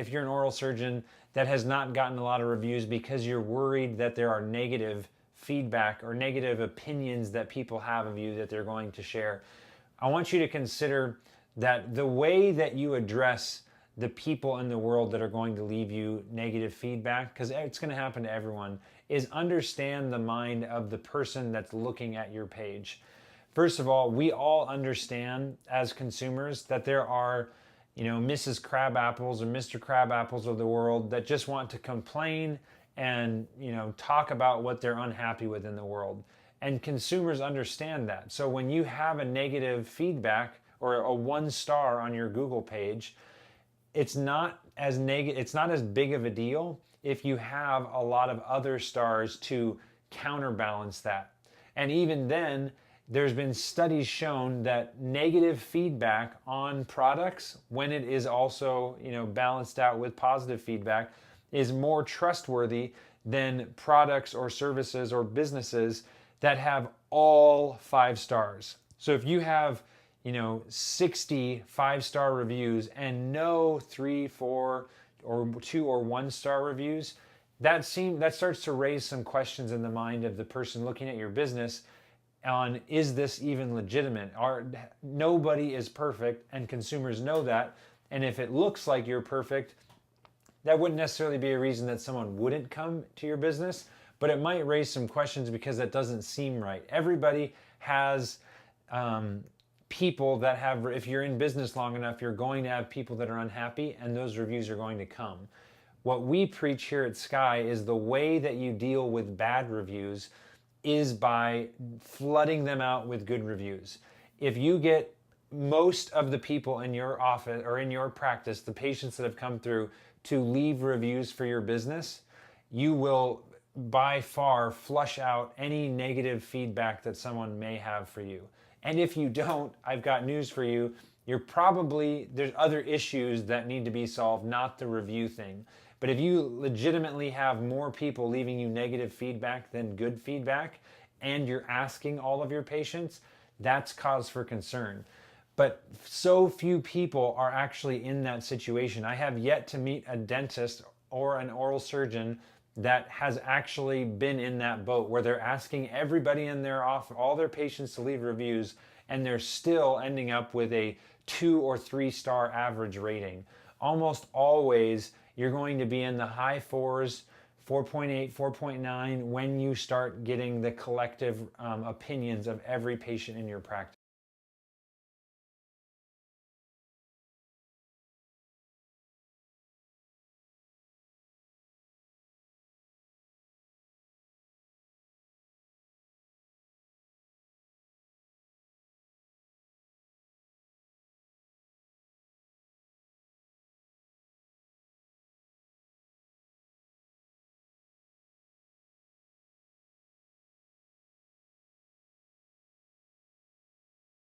If you're an oral surgeon that has not gotten a lot of reviews because you're worried that there are negative feedback or negative opinions that people have of you that they're going to share, I want you to consider that the way that you address the people in the world that are going to leave you negative feedback, because it's going to happen to everyone, is understand the mind of the person that's looking at your page. First of all, we all understand as consumers that there are, Mrs. Crabapples or Mr. Crabapples of the world that just want to complain and, talk about what they're unhappy with in the world. And consumers understand that. So when you have a negative feedback or a 1 star on your Google page, it's not as big of a deal if you have a lot of other stars to counterbalance that. And even then, there's been studies shown that negative feedback on products, when it is also, balanced out with positive feedback, is more trustworthy than products or services or businesses that have all 5 stars. So if you have 60 5-star reviews and no 3, 4, or 2 or 1-star reviews, that starts to raise some questions in the mind of the person looking at your business on, is this even legitimate? Nobody is perfect, and consumers know that. And if it looks like you're perfect, that wouldn't necessarily be a reason that someone wouldn't come to your business, but it might raise some questions because that doesn't seem right. Everybody has people that have, if you're in business long enough, you're going to have people that are unhappy, and those reviews are going to come. What we preach here at Sky is the way that you deal with bad reviews is by flooding them out with good reviews. If you get most of the people in your office or in your practice, the patients that have come through, to leave reviews for your business, you will by far flush out any negative feedback that someone may have for you. And if you don't, I've got news for you. There's other issues that need to be solved, not the review thing. But if you legitimately have more people leaving you negative feedback than good feedback, and you're asking all of your patients, that's cause for concern. But so few people are actually in that situation. I have yet to meet a dentist or an oral surgeon that has actually been in that boat where they're asking everybody in their office, all their patients, to leave reviews, and they're still ending up with a 2 or 3-star average rating. Almost always you're going to be in the high 4s, 4.8, 4.9 when you start getting the collective opinions of every patient in your practice.